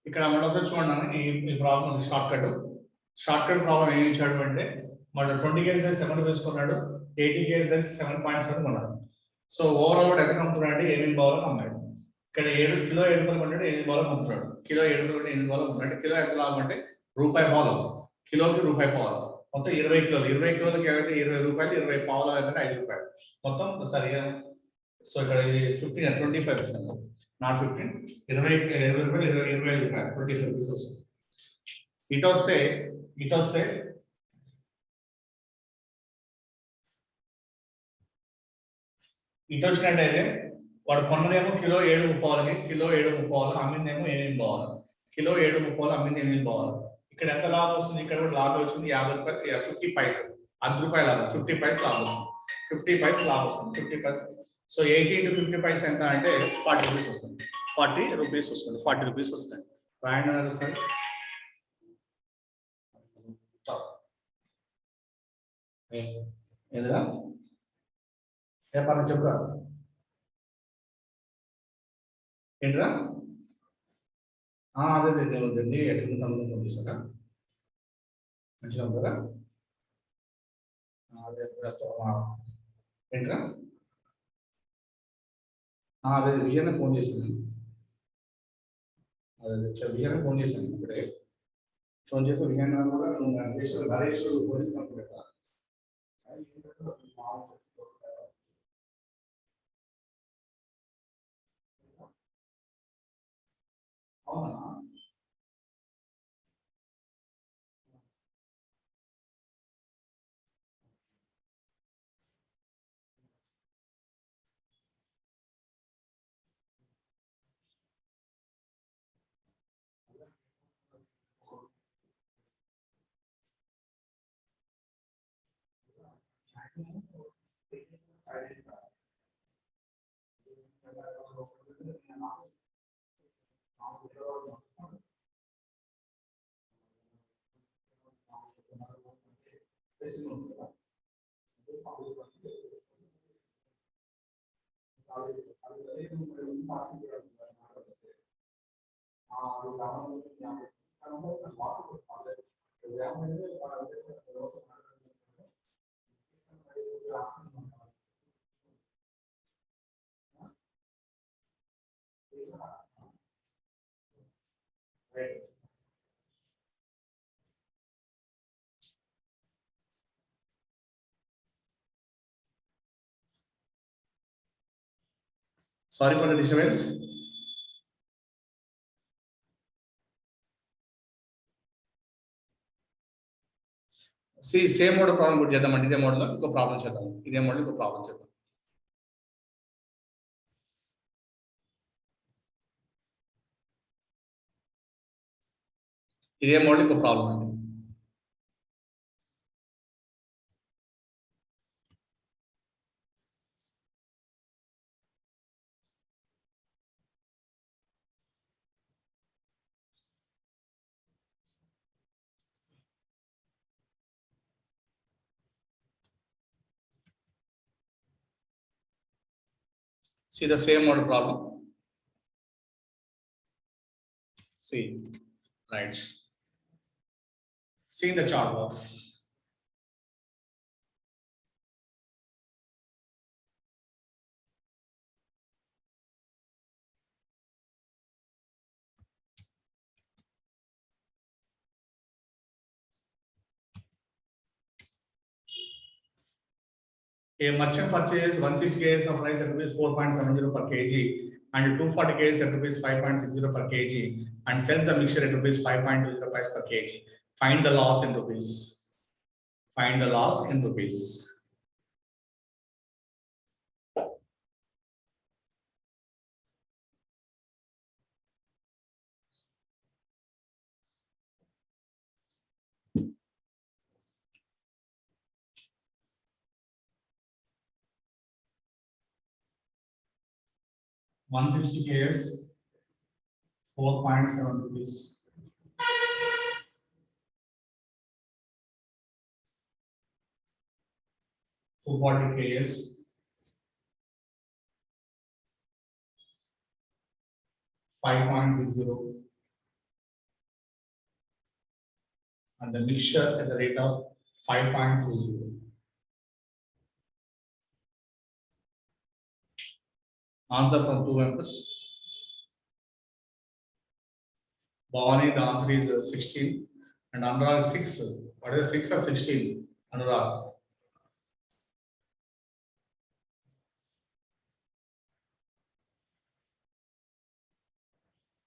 ఇక్కడ మనం ఒకసారి చూడండి ఈ ప్రాబ్లం షార్ట్ కట్ ప్రాబ్లం ఏమి ఇచ్చాడు అంటే మన 20 కేజీ 7 తీసుకున్నాడు, 80 కేజీ 7.7 కొన్నాడు. సో ఓవరాల్ ఎంత అమ్ముతున్నాడు అంటే 8 బాల్ అమ్మాడు. ఇక్కడ 7 కిలో 7 రూపాయలు కొంటాడు, 8 బాల్ అమ్ముతున్నాడు. కిలో 7 రూపాయలు 8 బాల్ అమ్ముతున్నాడు అంటే కిలో ఎంత లాభం అంటే రూపాయి పాలు, కిలోకి రూపాయి పాలు, మొత్తం 20 కిలోలు. 20 కిలోలకి ఏమైతే 20 రూపాయలు, 20 పావులు అంటే 5 రూపాయలు మొత్తం సరిగా. సో ఇక్కడ ఇది 15 25%, నాట్ 15, 20 రూపాయలు 25 రూపాయలు 25 రూపీస్ వస్తుంది. ఇటు వస్తే వచ్చినట్టయితే వాడు కొన్నదేమో కిలో 7.30, కిలో 7.30, అమ్మిందేమో 8 బావాలి, కిలో 7.30, అమ్మింది 8 బావాలి. ఇక్కడ ఎంత లాభం వస్తుంది? ఇక్కడ కూడా లాభం వచ్చింది 50 రూపాయలు, 50 పైసలు, 10 రూపాయలు లాభం, 50 పైసలు లాభం వస్తుంది, 50 పైసలు లాభం వస్తుంది, 50 పైసలు. సో 80 into 50 పైస ఎంత అంటే 40 రూపీస్ వస్తుంది, 40 రూపీస్ వస్తుంది, 40 రూపీస్ వస్తుంది. రాయండి అనేది వస్తుంది. ఏదైనా చెప్పాలని చెప్పురా ఏంట్రా? అదే వద్దండి, ఎట్లా పంపిస్తారా మంచిగా ఉంటుందా? అదే ఏంట్రా? అదే విజయనే ఫోన్ చేశాను, విజయనే ఫోన్ చేశాను ఇప్పుడే. ఫోన్ చేసి విజయన కూడా నరేష్ పోలీస్ కంప్లైంట్ అవునా? Sorry for the disturbance. Same model problem కూడా చేద్దామండి. ఇదే మోడల్ ఇంకో ప్రాబ్లం చేద్దాం, ఇదే మోడల్ ఇంకో ప్రాబ్లం చేద్దాం. ఇదే మోడల్ ఇంకో ప్రాబ్లం అండి. See the same model problem. See, right. See in the chart box. A merchant purchased 160 kg of rice at rupees 4.70 per kg and 240 kg at rupees 5.60 per kg and sells the mixture at rupees 5.20 price per kg. Find the loss in rupees. Find the loss in rupees. 160 KS 4.7 rupees. 240 KS 5.60, and the mixture at the rate of 5.20. Answer from two members. Bhavani, the answer is 16, and Anurag 6. What is 6 or 16? Anurag.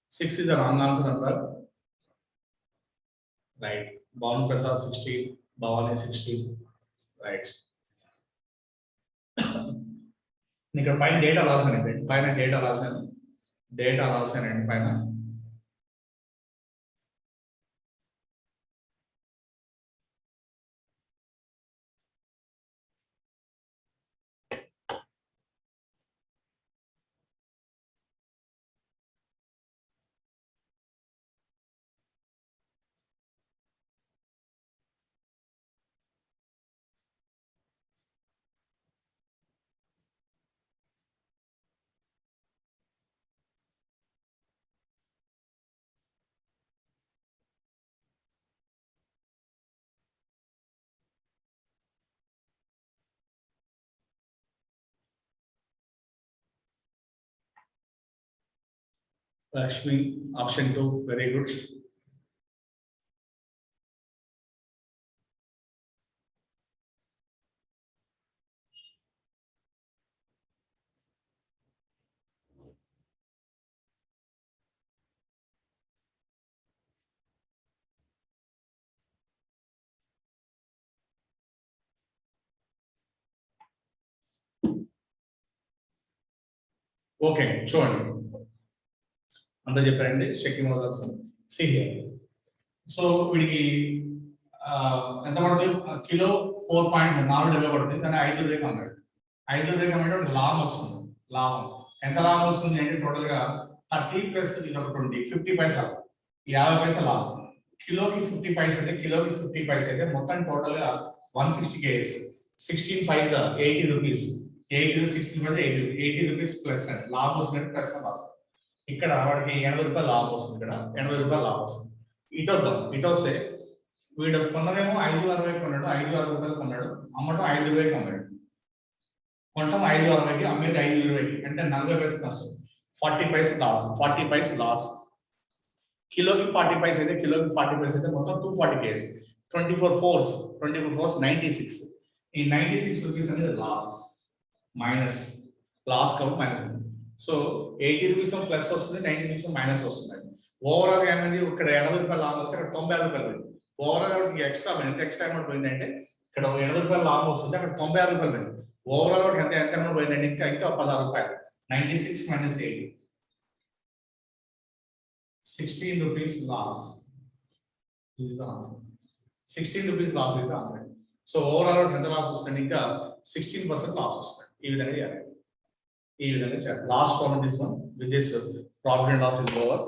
6 is the wrong answer, Anurag. Right. Bhavan Prasad 16, Bhavani 16. Right. ఇక్కడ పైన data రాసానండి, పైన data రాసానండి పైన. Lakshmi, option 2, very good. Okay చూడండి, అంతా చెప్పారండి. Checking models see here. So వీడికి ఎంత పడుతుంది? కిలో 4.4 పడుతుంది, కానీ 5 రూపాయలు అన్నాడు. 5 రూపాయలు అమ్మాడు లాభం వస్తుంది. లాభం ఎంత లాభం వస్తుంది అంటే టోటల్ గా 30 ప్లస్ ఇది ఒక 20, 50 పైసలు, 50 పైసలు లాభం. కిలోకి 50 పైసలు అయితే, కిలోకి 50 పైసలు అయితే మొత్తం టోటల్ గా 160 KS. 16 5 80 రూపీస్. 80 రూపీస్ ప్లస్ అండి లాభం వస్తుంది, ప్లస్ లాస్. ఇక్కడ వాడికి 80 రూపాయలు లాభం వస్తుంది, ఇక్కడ 80 రూపాయలు లాభం వస్తుంది. ఇటు వద్దాం, ఇటు వస్తే వీడు కొన్నదేమో 5.60 కొన్నాడు, 5.60 రూపాయలు కొన్నాడు, అమ్మటం 5 రూపాయలకి అమ్మాడు. కొనటం 5.60కి, అమ్మేది 5.20కి, అంటే 40 పైసలు నష్టం. 40 పైసలు లాస్, 40 పైసలు లాస్. కిలోకి 40 పైసలు అయితే, కిలోకి 40 పైసలు అయితే మొత్తం 240 KS. 24 4s 96. ఈ 96 రూపీస్ అనేది లాస్, మైనస్ లాస్ కాబట్టి మైనస్. సో 80 రూపీస్ ప్లస్ వస్తుంది, 96 మైనస్ వస్తుంది. ఓవరాల్ ఏమైంది? ఇక్కడ 80 రూపాయలు లాభం వస్తే అక్కడ 90 రూపాయలు పోయింది. ఓవరాల్ ఎక్స్ట్రా ఎంత ఎక్స్ట్రా అమౌంట్ పోయిందంటే ఇక్కడ 80 రూపాయలు లాభం వస్తుంది, అక్కడ 90 రూపాయలు పోయింది. ఓవరాల్ ఎంత ఎంత అమౌంట్ పోయిందంటే ఇంకా 16 రూపాయలు. 96 minus 80, 16 rupees loss. This is the answer. 16 rupees loss is the answer. So overall ఎంత లాస్ వస్తుంది? ఇంకా 16% లాస్ వస్తుంది. ఈ విధంగా చేయాలి, ఈ విధంగా చేయాలి. Last comment this one with this profit and loss is over.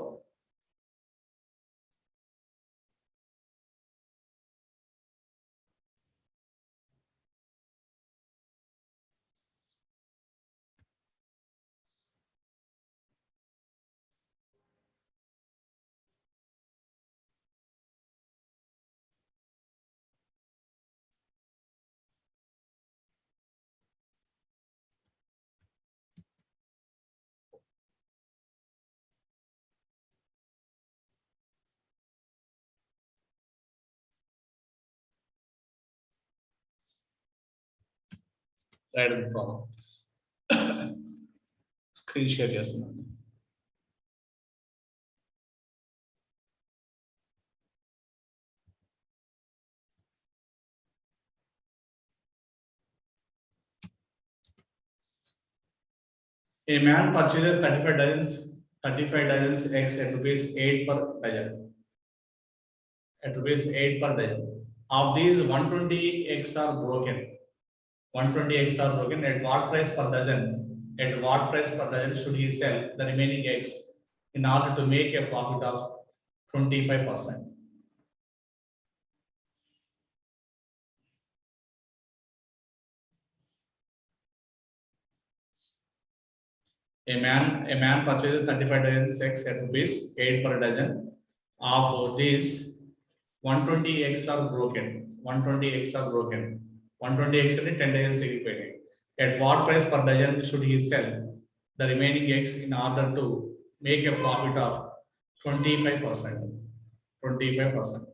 Right is the problem. Screen share చేస్తున్నాను. A man purchases 35 dozens eggs at rupees 8 per dozen. At rupees 8 per dozen. Of these, 120 eggs are broken. 120 eggs are broken. At what price per dozen? at what price per dozen should he sell the remaining eggs in order to make a profit of 25%? A man purchases 35 dozen eggs at rupees 8 per dozen. Of these, 120 eggs are broken. 120 eggs are broken. 120 eggs are 10 dozens equivalent. At what price per dozen should he sell the remaining eggs in order to make a profit of 25%? 25%.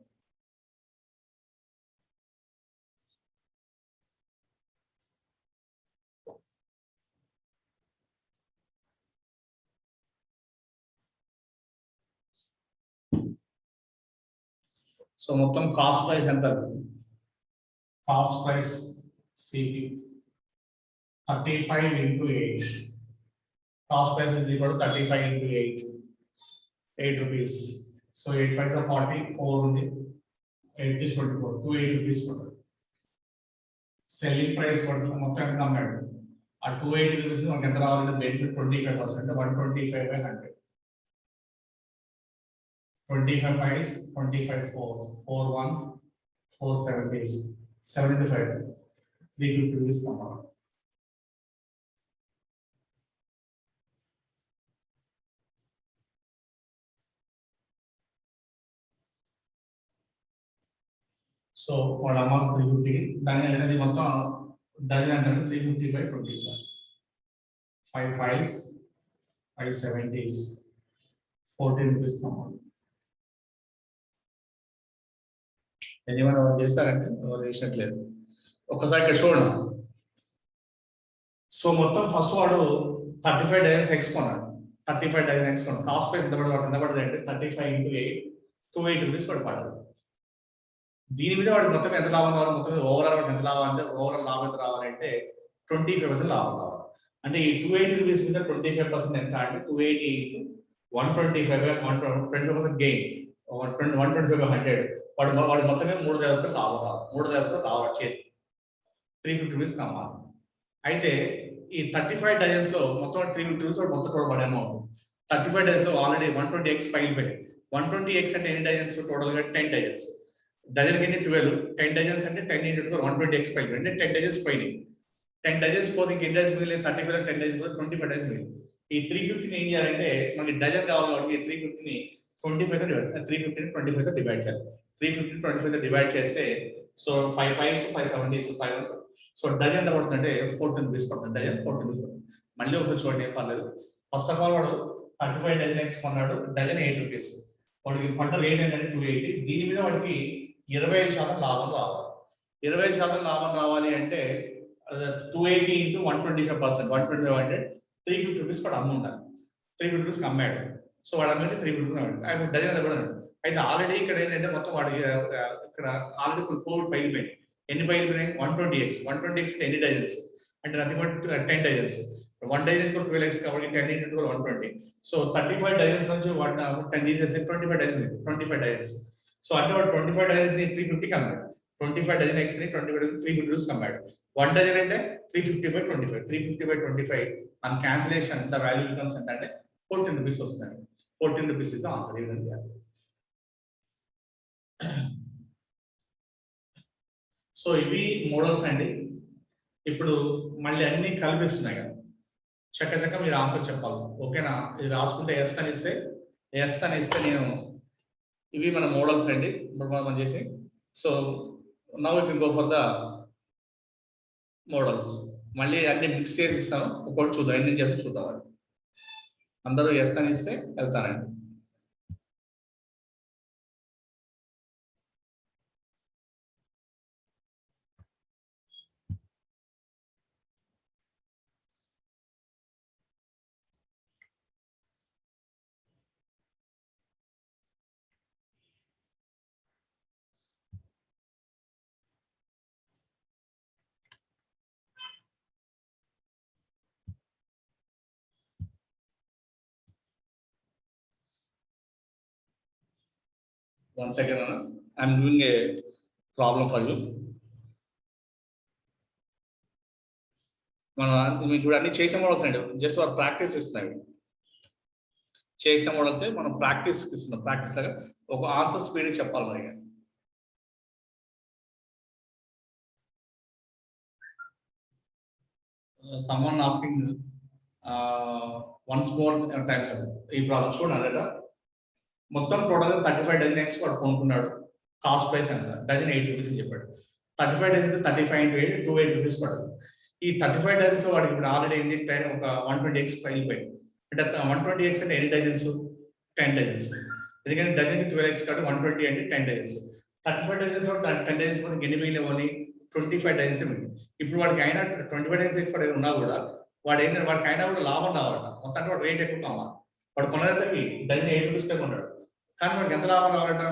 So మొత్తం cost price ఎంత? Cost price CP 35 into 8. Cost price is equal to 35 into 8. 8 rupees. So 8 5 is 40, 4 ఉంది. 8 is 24. 280 rupees పడుతుంది. Selling price మొత్తం ఎంత అమ్మాడు? ఆ 280 rupees మనకి ఎంత రావాలంటే benefit 25%, 125 by 100. 25 5s, 25 4s, 4 1s, 4 70s, 75, 350 rupees అమ్మాడు. So వాడు అమౌంట్ 350, దాని అనేది మొత్తం డజన్ అంటే 350 by 25. 5 5s, 5 70s, 14 rupees amount. ఏమైనా చేస్తారంటే ఎవరు చేసినట్లేదు. ఒక్కసారి ఇక్కడ చూడండి. సో మొత్తం ఫస్ట్ వాడు 35 డజన్స్ ఎక్స్ కొన్నాడు. 35 డజన్ ఎక్స్ కొన్నాడు. కాస్ట్ ప్రైస్ ఎంత పడుతుంది అంటే 35 into 8, 280 రూపీస్ పడుతుంది. దీని మీద వాడు మొత్తం ఎంత లాభం కావాలి? మొత్తం ఓవరాల్ ఎంత లాభం అంటే ఓవరాల్ లాభం ఎంత రావాలంటే 25% లాభం కావాలి. అంటే ఈ 280 రూపీస్ మీద 25% ఎంత అంటే 280 into 125 125% గెయిన్, 125 by 100. వాడు మొత్తమే 3000 రూపాయలు లాభం రావాలి. 3000 రూపాయలు రావాలి చేతి 350 రూపీస్ కమ్మాలి. అయితే ఈ 35 డజన్స్ లో మొత్తం 350 రూపీస్ వాడు మొత్తం టోటల్ పడే అమౌంట్. 35 డజన్స్ లో ఆల్రెడీ 120 ఎక్స్ పగిలిపోయాయి. 120 ఎక్స్ అంటే ఎన్ని డజన్స్? టోటల్ గా 10 డజన్స్. డజన్ కింద 12, 10 డజన్స్ అంటే 10 into 120 ఎక్స్ పగిలిపోయి అంటే 10 డజన్స్ పోయినాయి. 10 డజన్స్ పోతే ఇంక ఎన్ని డజన్స్ మిగిలిన? 35 10 డజన్స్ పోతే 25 డజన్స్ మిగిలింది. ఈ 350ని ఏం చేయాలంటే మనకి డజన్ కావాలి కాబట్టి 350ని 25 తో డివైడ్ 350ని 25 తో డివైడ్ చేయాలి. 350 25 తో డివైడ్ చేస్తే so 5 5s, 5 70s, 5. So dozen ఎంత పడుతుందంటే 14 రూపీస్ పడుతుంది. డజన్ 14 రూపీస్ పడుతుంది. మళ్ళీ ఒకసారి చూడండి, ఏం పర్లేదు. ఫస్ట్ ఆఫ్ ఆల్ వాడు 35 డజన్ ఎక్స్ కొన్నాడు. Dozen 8 rupees. వాడికి పంట రేట్ ఏంటంటే 280. దీని మీద వాడికి 25% లాభం రావాలి. 25% లాభం రావాలి అంటే 280 into 125%, 125 అంటే 350 రూపీస్ వాడు అమ్ముంటారు. 350 రూపీస్కి అమ్మాడు. సో వాడు అమ్మేది 350 రూపీస్. డజన్ కూడా అయితే ఆల్రెడీ ఇక్కడ ఏంటంటే మొత్తం వాడు ఇక్కడ ఆల్రెడీ కోవిడ్ పగిలిపోయింది. ఎన్ని పగిలిపోయినాయి? 120x. 120x అంటే ఎన్ని డజన్స్ అంటే నథింగ్ బట్ 10 డజన్స్. 1 డజన్స్ కూడా 12x కాబట్టి 10 into 12 120. సో 35 డజన్స్ నుంచి 10 తీసేస్తే 25 డజన్స్. 25 డజన్స్. సో అంటే వాడు 25 డజన్స్ ని 350కి అమ్మాడు. 25 డజన్ ఎక్స్ ని 350 రూపీస్ అమ్మాడు. 1 డజన్ అంటే 350 by 25. 350 by 25 మన క్యాన్సిలేషన్ ద వాల్యూ బికమ్స్ అంటే 14 రూపీస్ వస్తుంది. 14 రూపీస్ ఇస్ ద ఆన్సర్. ఇదండి. సో ఇవి మోడల్స్ అండి. ఇప్పుడు మళ్ళీ అన్ని కల్పిస్తున్నాయి కదా, చక్క మీరు ఆన్సర్ చెప్పాలి. ఓకేనా? ఇది రాసుకుంటే ఎస్ అని ఇస్తే నేను ఇవి మన మోడల్స్ అండి ఇప్పుడు మనం చేసి. So now you can go for the models. మళ్ళీ అన్ని మిక్స్ చేసి ఇస్తాను. ఒకటి చూద్దాం, ఎన్ని చేసి చూద్దాం. అందరూ ఎస్ అని ఇస్తే వెళ్తానండి. One second, Anna. I'm doing a problem for you. మనం మీకు అన్ని చేసిన మోడల్స్ అండి, జస్ట్ వారు ప్రాక్టీస్ ఇస్తున్నాయి. చేసిన మోడల్స్ మనం ప్రాక్టీస్ ఇస్తున్నాం, ప్రాక్టీస్ లాగా ఒక ఆన్సర్ స్పీడ్ చెప్పాలి మరి. someone asking once more times ఈ ప్రాబ్లం చూడండి కదా, మొత్తం టోటల్ 35 డజన్ ఎగ్స్ వాడు కొనుక్కున్నాడు, కాస్ట్ ప్రైస్ ఎంత డజన్ 8 రూపీస్ అని చెప్పాడు. 35 డజన్ 35 into 8 280 రూపీస్ పడుతుంది. ఈ 35 డజన్స్ లో వాడికి ఇప్పుడు ఆల్రెడీ ఏంటి ఒక 120 ఎగ్స్ పైపోయింది. అంటే 120 ఎగ్స్ అంటే ఎన్ని డజన్స్? 10 డజన్స్. ఎందుకంటే డజన్ 12 ఎగ్స్ కాబట్టి 120 అంటే 10 డజన్స్. 35 డజన్స్ 10 డజన్స్ మనకి ఎన్ని మిగిలినవని 25 డజన్స్ మిగిలి. ఇప్పుడు వాడికి అయినా 25 డజన్స్ ఎగ్స్ పడేది ఉన్నా కూడా వాడు ఏంటంటే వాడికి అయినా కూడా లాభం రావాలట. మొత్తం వాడు రేట్ ఎక్కువ కావాలి. వాడు కొన్నదానికి డజన్ 8 రూపీస్ కొన్నాడు, కానీ వాడికి ఎంత లాభం రావాలట?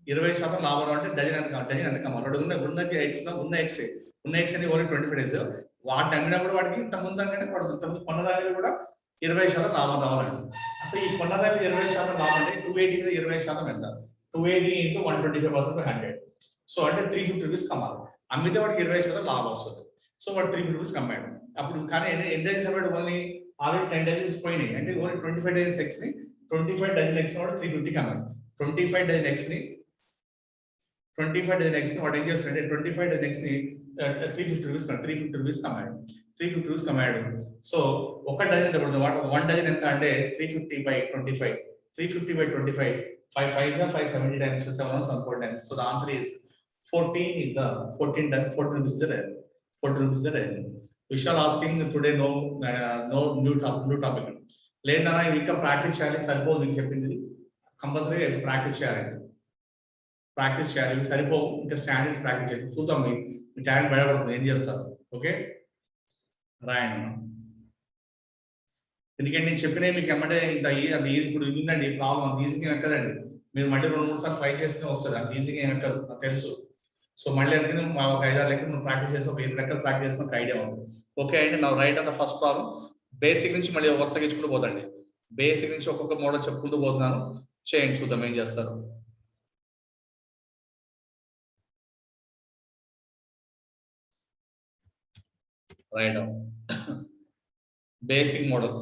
20% లాభం రావాలంటే డజన్ ఎంత కావాలి? డజన్ ఎంత కావాలి? వాడు ఉన్న ఎగ్స్ ఉన్న ఎగ్స్ అని ఓన్లీ 25 డేస్ వాటిని అమ్మినప్పుడు వాడికి ఇంత ముందంగానే వాడు కొన్నదానికి కూడా 20% లాభం రావాలండి. అసలు ఈ కొన్నదానికి 20% లాభం అంటే 280 20% ఎంత? 280 into 125% 100. సో అంటే 350 రూపీస్ కమ్మాలి. అమ్మితే వాడికి 20% లాభం వస్తుంది. సో వాడు 350 రూపీస్ కమ్మాడు. అప్పుడు కానీ ఎన్ని డేస్ అవ్వడు? ఓన్లీ ఆల్రెడీ 10 డేస్ పోయినాయి. అంటే ఓన్లీ 25 డేస్ ఎక్స్ ని 25 డజన్ ఎక్స్ వాడు 350 కమ్మాడు. 25 డజన్ ఎక్స్ ని వాడు ఏం చేస్తున్నాడు? 25 డజన్ ఎక్స్ ని 350 రూపీస్ కమ్మాడు. 350 రూపీస్ కమ్మాడు. సో ఒక డజన్ పడుతుంది. వాడు 1 డజన్ ఎంత అంటే 350 by 25. 350 by 25. 5 5s are 570 times, 7 is 1 times. So the answer is 14 is the 14 rupees the revenue. 14 rupees the revenue. Vishal asking today no new topic. లేదా ఇంకా practice చేయాలి, సరిపోదు మీకు చెప్పింది. కంపల్సరీ ప్రాక్టీస్ చేయాలి సరిపోవు, ఇంకా స్టాండర్డ్స్ ప్రాక్టీస్ చేయాలి. చూద్దాం మీ టాలెంట్ బయటపడుతుంది, ఏం చేస్తారు. ఓకే రాయండి. ఎందుకంటే నేను చెప్పినవి మీకు ఎమ్మటే ఇంత అంత ఈజీ ఇప్పుడు ఉందండి ప్రాబ్లం, అంత ఈజీగా ఎక్కదండి. మీరు మళ్ళీ 2-3 సార్లు ట్రై చేస్తూనే వస్తుంది, అంత ఈజీగా ఎక్కదు నాకు తెలుసు. సో మళ్ళీ ఎందుకు ఒక 5-6 లెక్కలు నువ్వు ప్రాక్టీస్ చేసి ఒక 5 లెక్కలు ప్రాక్టీస్ చేసి ఒక ఐడియా ఉంది. ఓకే అండి, నా right on the first problem. Basic నుంచి మళ్ళీ వరుస తగ్గించుకుంటూ పోతండి. బేసిక్ నుంచి ఒక్కొక్క మోడల్ చెప్పుకుంటూ పోతున్నాను, చేయండి చూద్దాం ఏం చేస్తారు. Right basic model.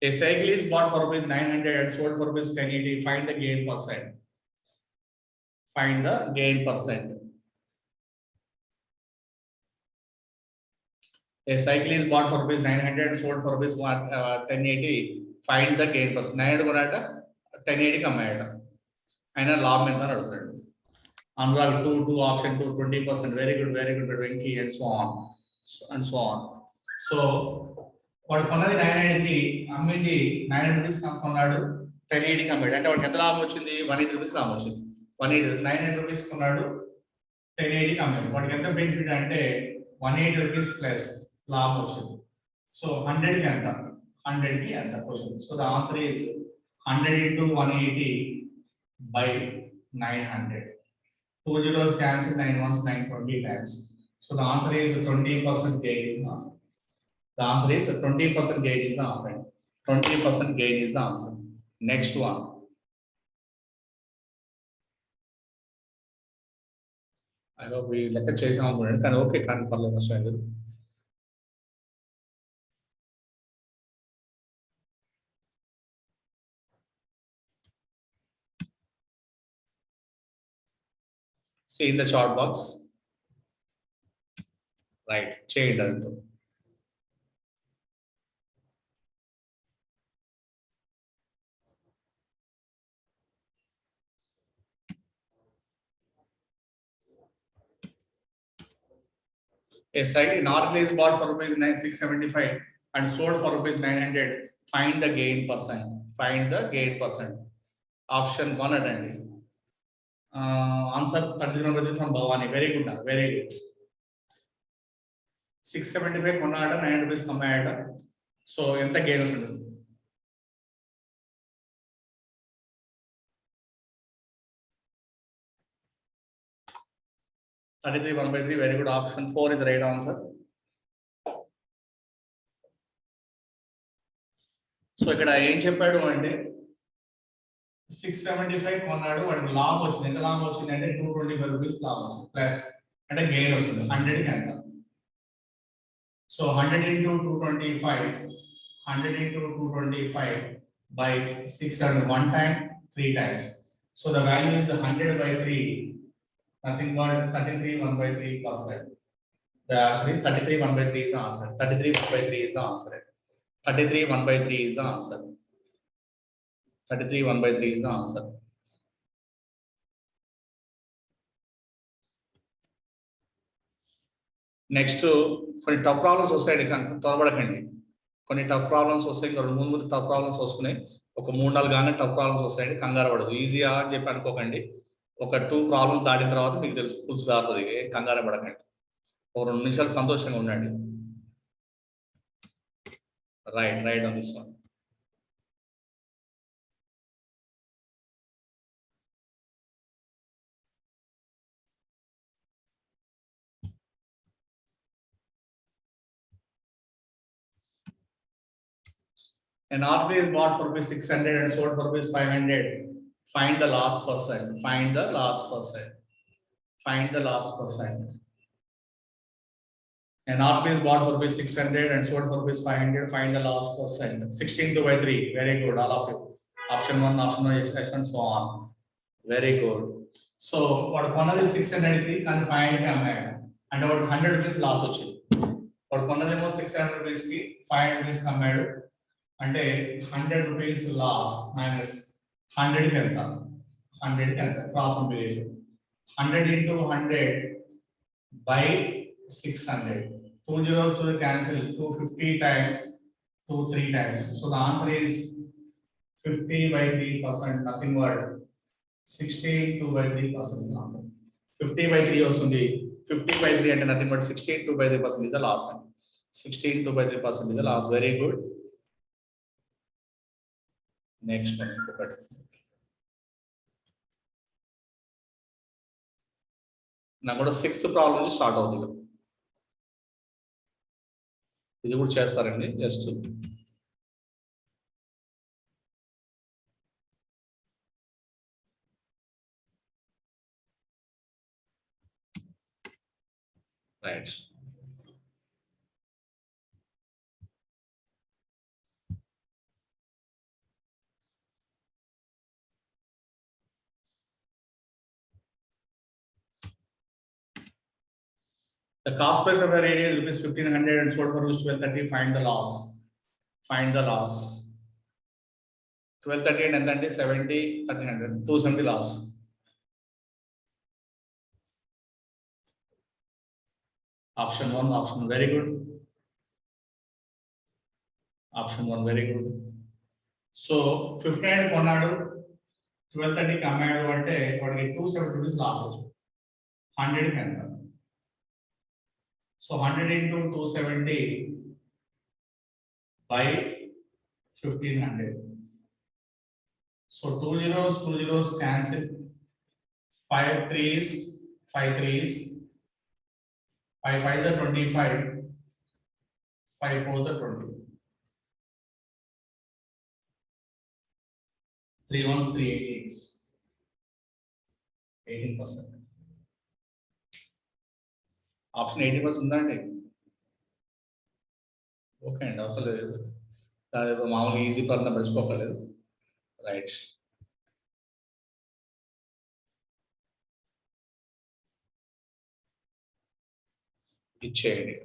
A cycle is bought for rupees 900 and sold for rupees 1080. Find the gain percent. Find the gain percent. A cycle is bought for rupees 900 and sold for rupees 1080. Find the gain percent. 900 కొన్నాట 1080 కమ్మాయట. అయినా లాభం ఎంత అని అడుగుతాడు. Anurag 2 option 2 20%. Very good Venki and so on. So వాడు కొన్నది 980కి, అమ్మింది 900 rupees కొన్నాడు, 1080కి అమ్మాడు. అంటే వాడికి ఎంత లాభం వచ్చింది? 180 రూపీస్ లాభం వచ్చింది. 900 రూపీస్ కొన్నాడు, 1080కి అమ్మాడు. వాడికి ఎంత బెనిఫిట్ అంటే 180 రూపీస్ ప్లస్ లాభం వచ్చింది. సో 100కి ఎంత? 100కి ఎంత question. So the answer is 100 into 180 by 900. 2 zeros cancel, 9 ones 920 times. So the answer is 20% gain is the answer. The answer is 20% gain is the answer. 20% gain is the answer. Next one. I hope we లెక్క చేసాం అనుకోండి, కానీ okay కానీ పర్లేదు నష్టం లేదు. See in the chart box. Right, చేయండి అదంతా. A cycle in Arclay is bought for rupees 675 and sold for rupees 900. Find the gain percent. Find the gain percent. Option 1 అటండి. Answer 31 from Bhavani. Very good. 675 కొన్నాడ, 900 rupees అమ్మాయట. So ఎంత gain వస్తుంది? That is 1/3. Very good. Option 4 is the right answer. So ఇక్కడ ఏం చెప్పాడు అంటే 675 కొన్నాడు, వాడికి లాభం వచ్చింది. ఎంత లాభం వచ్చింది అంటే 225 రూపీస్ లాభం వచ్చింది, ప్లస్ అంటే గెయిన్ వస్తుంది 100 కి ఎంత. So 100 into 225, 100 into 225 by 600, 1 time 3 times. So the value is 100 by 3, nothing but 33 1 by 3%. The answer is 33 1 by 3 is the answer. 33 1 by 3 is the answer. 33 1 by 3 is the answer. 33 1 by 3 is the answer. Next కొన్ని tough problems వస్తాయి, త్వరపడకండి. కొన్ని tough problems వస్తాయి, ఇంకా 2-3 tough problems వస్తున్నాయి. ఒక 3-4 గానే tough problems వస్తాయండి, కంగారు పడదు. ఈజీగా అని చెప్పి అనుకోకండి. ఒక 2 ప్రాబ్లమ్స్ దాటిన తర్వాత మీకు తెలుసు పులుసు కారుతుంది, కంగారు పడకండి. ఒక 2 నిమిషాలు సంతోషంగా ఉండండి. Right on this one. An RP is bought for rupees 600 and sold for rupees 500. Find the last percent. Find the last percent. Find the last percent. An RP is bought for rupees 600 and sold for rupees 500. Find the last percent. 16 by 3. Very good, all of you. Option 1, option 1, so on. Very good. So what one is 600 and 500 అమ్మాడు అంటే వాడు 100 rupees loss వచ్చింది. వాడు కొన్నదేమో 600 rupees కి 500 rupees అమ్మాడు అంటే 100 rupees loss minus 100 కి ఎంత, 100 కి ఎంత cross multiplication. 100 into 100 by 600. 2 zeros to cancel, 250 times 2 3 times. So the answer is 50 by 3%, nothing but 16 by 3% answer. 50 by 3 వస్తుంది. 50 by 3 అంటే nothing but 16 by 3% is the loss. 16 by 3% is the loss. Very good. Next one. నాకు కూడా 6th problem నుంచి start అవుతుంది. ఇది కూడా చేస్తారండి just. Right. The cost price of the radio is rupees 1500 and sold for rupees 1230. Find the loss. Find the loss. 1230 and then 70, 1300, 270 loss. Option 1, option 1, very good. Option 1, very good. So 1500 కొన్నాడు, 1230 కి అమ్మాడు అంటే వాడికి 270 rupees loss వచ్చింది. 100 కి ఎంత. So 100 into 270 by 1500. So 2 zeros cancel. 5 3s, 5 3s. 5 5s are 25. 5 4s are 20. 3 1s, 3 8s. 18%. Option 80% ఉందండి. Okay అండి, అవసరం లేదు. మామూలుగా ఈజీ పరంగా పెంచుకోకలేదు. రైట్. ఇచ్చేయండి.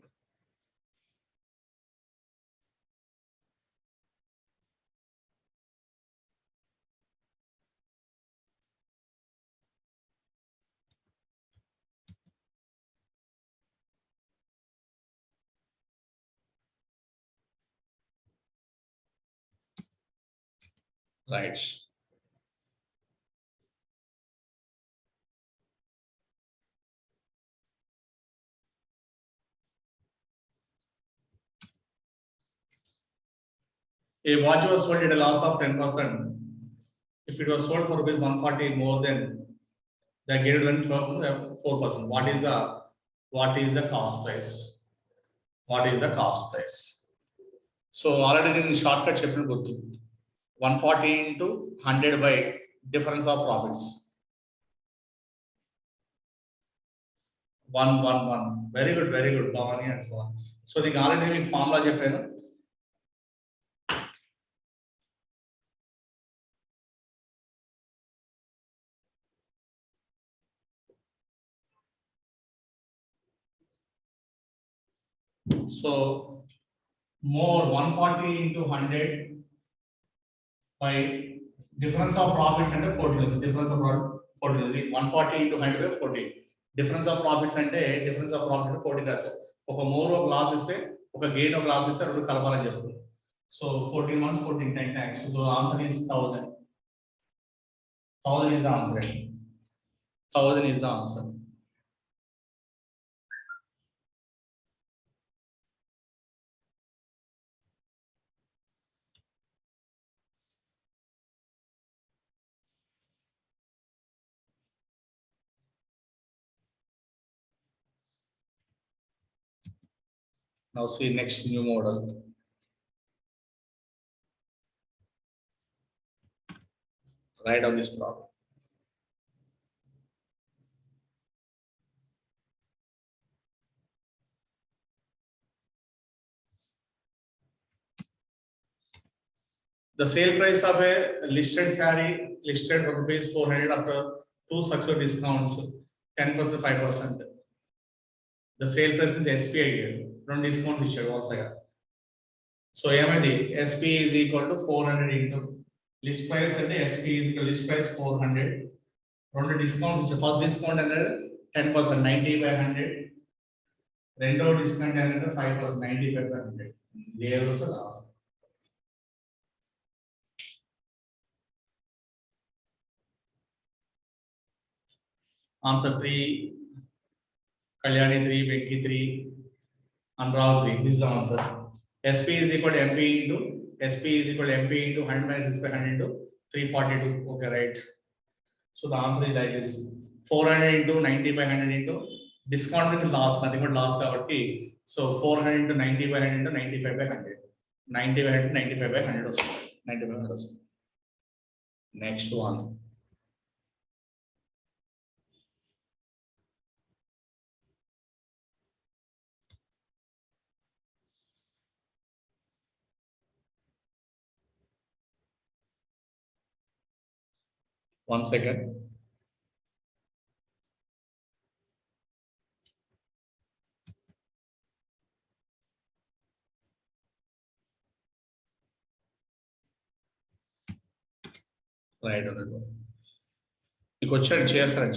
Right. A watch was sold at a loss of 10%. If it was sold for rupees 140 more than the gain 4%. What is the cost price? What is the cost price? So already in shortcut chapter 140 into 100 by difference of profits. 1 1 1. Very good, Bhavani and so on. So the already formula చెప్పాను. So more 140 into 100 by difference of profits అంటే 40. Difference of profit 40. 140 into 100 by 40. Difference of profits అంటే difference of profit 40 రాసాం. ఒక more ఒక loss ఇస్తే ఒక gain ఒక loss ఇస్తే రెండు కలపాలని చెప్పు. So 14 months 14 10 times. So the answer is 1000. 1000 is the answer. 1000 is the answer. Now see next new model. Write on this problem. The sale price of a listed saree listed for rupees 400 after 2 successive discounts 10% 5%. The sale price is SPI here. From discounts issued also. So SP is equal to 400 into list price and SP is equal to list price 400. From the discounts, first discount and 10% 90 by 100. Rendo discount and 5% 95 by 100. There was the last. Answer 3, Kalyani 3, Venki 3, Anurag 3. This is the answer. SP is equal to MP into SP is equal to MP into 100 minus 6 by 100 into 342. Okay, right. So the answer is like this: 400 into 90 by 100 into discount with loss, nothing but loss cover T. So 400 into 90 by 100 into 95 by 100. 90 by 100 95 by 100 also. 90 by 100 also. Next one. One second. Right on it. You could check చేస్తారు.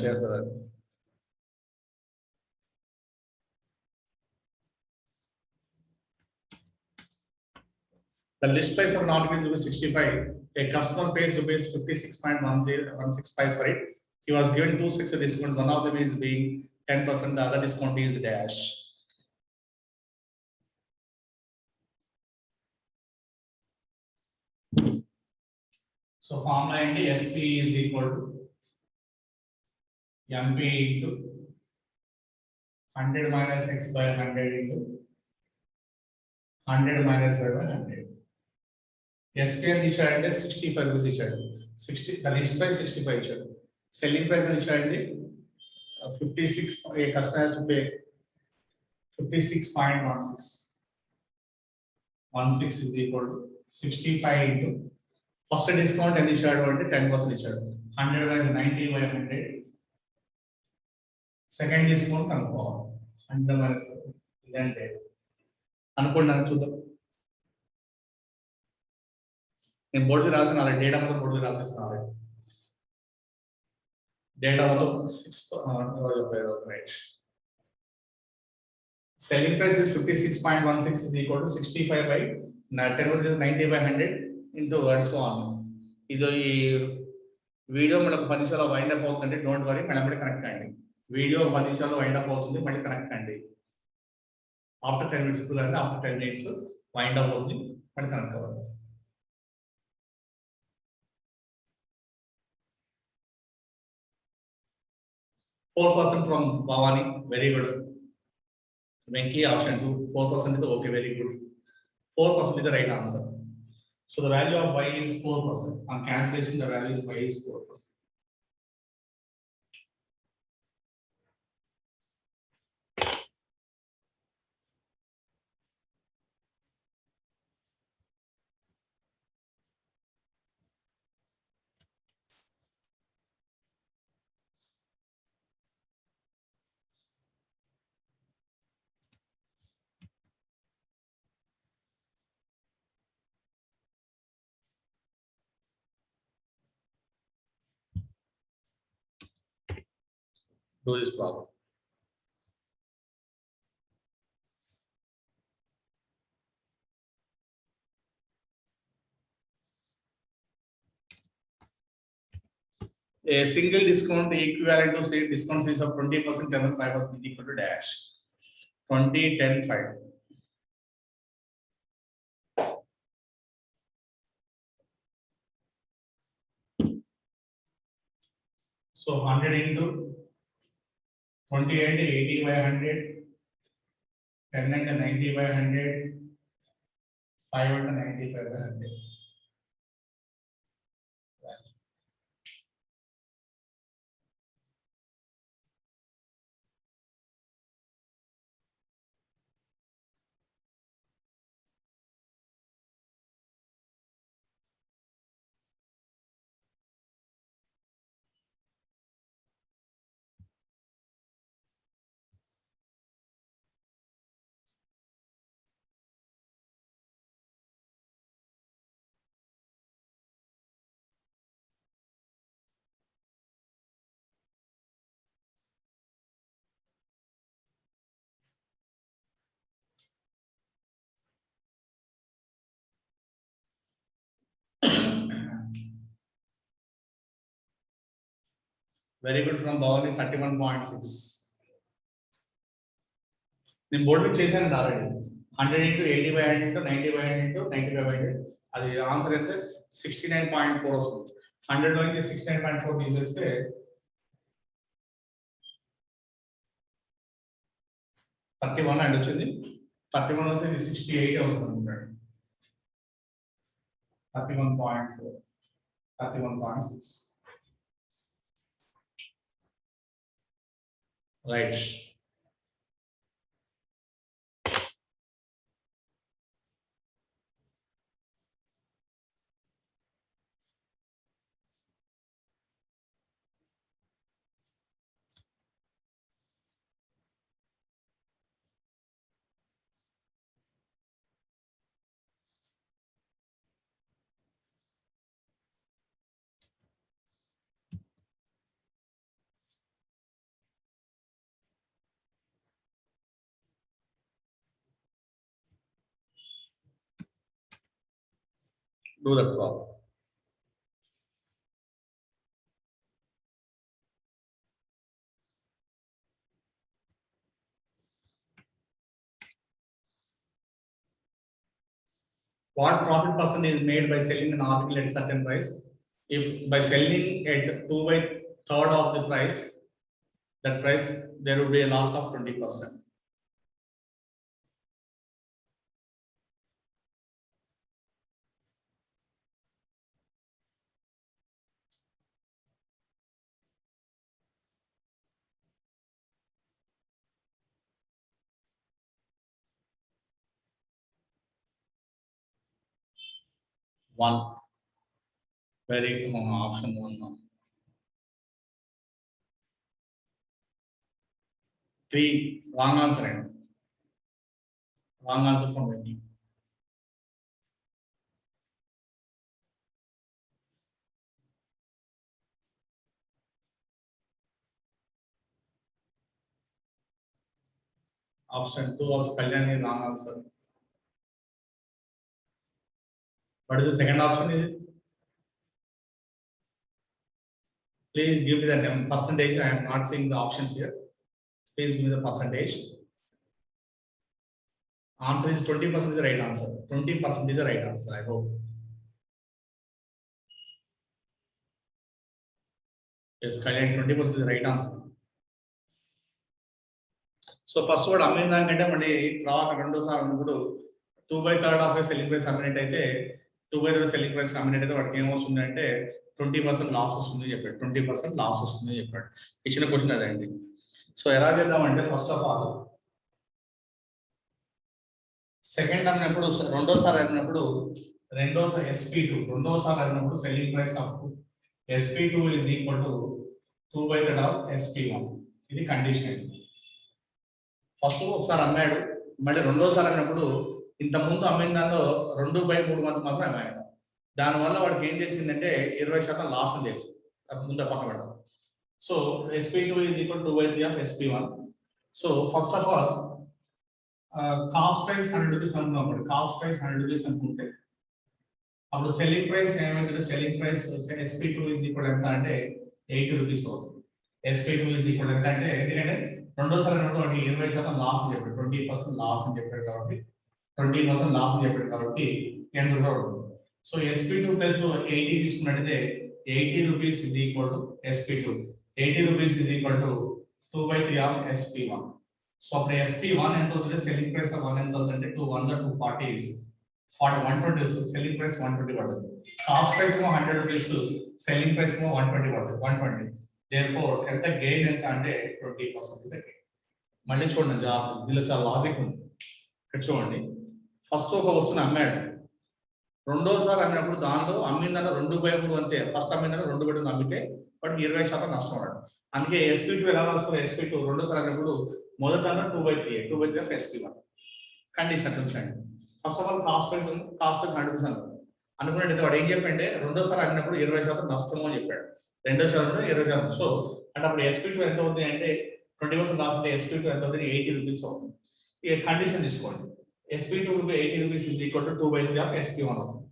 The list price of an article is 65. A customer pays rupees 56.16 price for it. He was given 2 successive discounts. One of them is being 10%. The other discount is dash. So formula into SP is equal to MP into 100 minus X by 100 into 100 minus Y by 100. SP and issued 65 rupees issued. 60. The list price 65 issued. Selling price and issued 56. A customer has to pay 56.16. 16 is equal to 65 into first discount and issued 10% issued. 100 minus 90 by 100. Second discount అనుకో 100 minus ఇదంటే అనుకున్నాను చూద్దాం. నేను board రాసిన అలా data మొత్తం board రాసిస్తాను. Data మొత్తం 6 right. Selling price is 56.16 is equal to 65 by 10% is 90 by 100 into and so on. ఇది ఈ వీడియో మనకు 10 నిమిషాలు వైండ్ అప్ అవుతుందంటే డోంట్ వరీ, మళ్ళీ కనెక్ట్ అండి. వీడియో 10 నిమిషాలు వైండ్ అప్ అవుతుంది, మళ్ళీ కనెక్ట్ అండి. ఆఫ్టర్ 10 minutes కుదరండి, ఆఫ్టర్ 10 minutes వైండ్ అప్ అవుతుంది, మళ్ళీ కనెక్ట్ అవ్వండి. $4% from Bhavani, very good. Venki option 2, 4% is okay, very good. 4% is the right answer. So the value of y is 4%. On cancellation, the value is y is 4%. Do this problem. A single discount equivalent to say discount is of 20%, 10, 5% is equal to dash 20, 10, 5. So 100 into 20 and 80 by 100, 10 and 90 by 100, 5 and 95 by 100. Very good from Bhavani, 31.6. నేను board మీద చేశాను already 100 into 80 by 100 into 90 by 100 into 95 by 100. అది answer అయితే 69.4 వస్తుంది. 100 నుంచి 69.4 తీసేస్తే 31 and వచ్చింది. 31 వస్తే ఇది 68 అవుతుంది. 31.4, 31.6. Right. Do that problem. What profit percent is made by selling an article at certain price? If by selling at 2/3 of the price, that price there will be a loss of 20%. One. Very option one. 3. Wrong answer. Wrong answer from Wendy. Option 2 of Kalyan is wrong answer. What is the second option? Is it? Please give me the percentage. I am not seeing the options here. Please give me the percentage. Answer is 20% is the right answer. 20% is the right answer, I hope. Yes, Kalyan, 20% is the right answer. So first word అమ్మిన దానికంటే మళ్ళీ తర్వాత రెండోసారి అన్నప్పుడు 2/3 of selling price అమ్మినట్టయితే 2/3 selling price community అయితే వాడికి ఏమొస్తుంది అంటే 20% లాస్ వస్తుంది చెప్పాడు. 20% లాస్ వస్తుంది చెప్పాడు. ఇచ్చిన క్వశ్చన్ అదండి. సో ఎలా చేద్దామంటే ఫస్ట్ ఆఫ్ ఆల్ సెకండ్ అన్నప్పుడు రెండోసారి అన్నప్పుడు రెండోసారి అన్నప్పుడు selling price of SP2 is equal to 2/3 of SP1. ఇది కండిషన్. ఫస్ట్ ఒకసారి అమ్మాడు, మళ్ళీ రెండోసారి అన్నప్పుడు ఇంత ముందు అమ్మిన దానిలో 2/3 మంది మాత్రం అమ్మాడు. దానివల్ల వాడికి ఏం తెలిసిందంటే 20% లాస్ అని తెలిసింది. ముందు పక్కన పెడతాం. So SP2 is equal 2/3 of SP1. So first of all cost price 100 rupees అనుకున్నప్పుడు కాస్ట్ ప్రైస్ 100 రూపీస్ అనుకుంటే అప్పుడు సెల్లింగ్ ప్రైస్ ఏమైందంటే selling price SP2 is equal ఎంత అంటే 80 రూపీస్ అవుతుంది. SP2 ఈజ్ ఈక్వల్ ఎంత అంటే ఎందుకంటే రెండోసారి అన్నప్పుడు వాడికి 20% లాస్ అని చెప్పాడు, 20% లాస్ అని చెప్పాడు కాబట్టి 20% లాస్ అని చెప్పాడు కాబట్టి 10 రూపాయలు. సో SP2 ప్లస్ 80 తీసుకున్నట్టయితే 80 rupees is equal to SP2. 80 rupees is equal to 2/3 of SP1. So అప్పుడు SP1 ఎంత అవుతుంది? సెల్లింగ్ ప్రైస్ ఆఫ్ 1 ఎంత అవుతుందంటే 2 1 240 is 120. సెల్లింగ్ ప్రైస్ 120 పడుతుంది. Cost price 100 rupees, selling price 120 పడుతుంది. 120. దేర్ఫోర్ ఎంత గెయిన్ ఎంత అంటే 20% గెయిన్. మళ్ళీ చూడండి జాబ్ దీనిలో చాలా లాజిక్ ఉంది. ఇక్కడ చూడండి, ఫస్ట్ ఒక వస్తువుని అమ్మాడు, రెండోసారి అమ్మినప్పుడు దానిలో అమ్మిందన్న 2/3 అంతే. ఫస్ట్ అమ్మిందన్న 2/3 అమ్మితే వాటికి 20% నష్టం ఉన్నాడు. అందుకే SP2 ఎలా రాసుకోవాలి? SP2 రెండోసారి అమ్మినప్పుడు మొదట 2/3 ఆఫ్ SP1 కండిషన్ చూడండి. First of all cost price 100 rupees అనుకున్నట్టు వాడు ఏం చెప్పంటే రెండోసారి అమ్మినప్పుడు 20% నష్టం అని చెప్పాడు. రెండోసారి 20%. సో అంటే అప్పుడు SP2 ఎంత అవుతుంది అంటే 20% లాస్ అంటే SP2 ఎంత అవుతుంది? 80 రూపీస్ అవుతుంది. ఈ కండిషన్ తీసుకోండి. SP2 80 rupees is equal to 2/3 of SP1 అవుతుంది.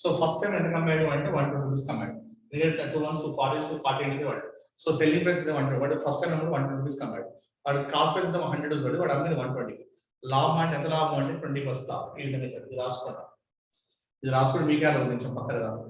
సో ఫస్ట్ టైం ఎంత కమ్మాడు అంటే 120 రూపీస్ కమ్మాడు. ఎందుకంటే 2 1 240 40 అనేది వాడు. So selling price 120. వాడు ఫస్ట్ టైం అప్పుడు 120 రూపీస్ కమ్మాడు. వాడు కాస్ట్ ప్రైస్ 100 ఉంది, వాడు అమ్మేది 120. లాభం అంటే ఎంత లాభం అంటే 20% లాభం. ఈ విధంగా ఇది రాసుకున్నాం. ఇది రాసుకుని మీకే అది కొంచెం పక్కన రావాలి.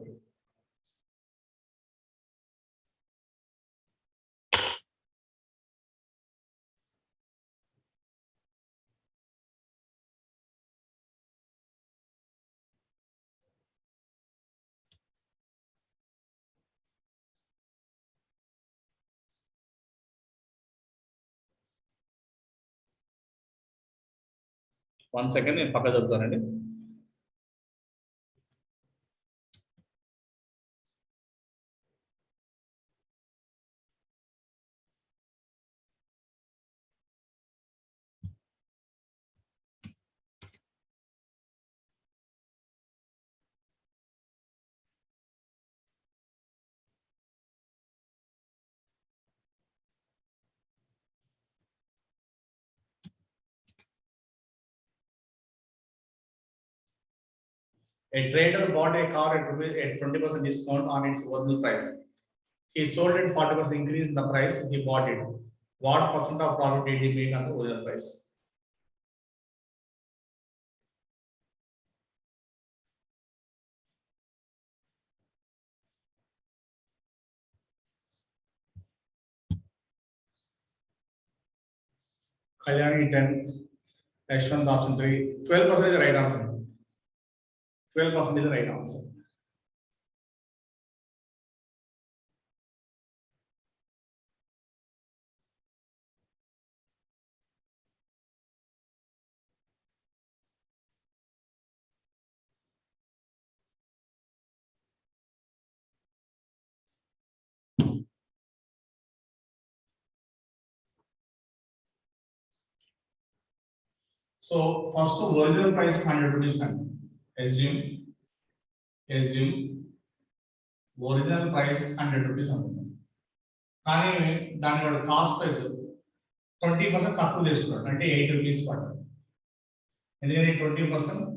వన్ సెకండ్ నేను పక్క చదువుతానండి. A trader bought a car at 20% discount on its original price. He sold it 40% increase in the price he bought it. What percent of profit did he make on the original price? Kalyani 10, Ashwant option 3. 12% is the right answer. 12% is the right answer. So first original price 100 rupees and assume original price 100 rupees అనుకుందాం. కానీ దాని వాడు cost price 20% తక్కువ తీసుకున్నాడు అంటే 80 rupees పడ్డాడు. ఎందుకంటే 20%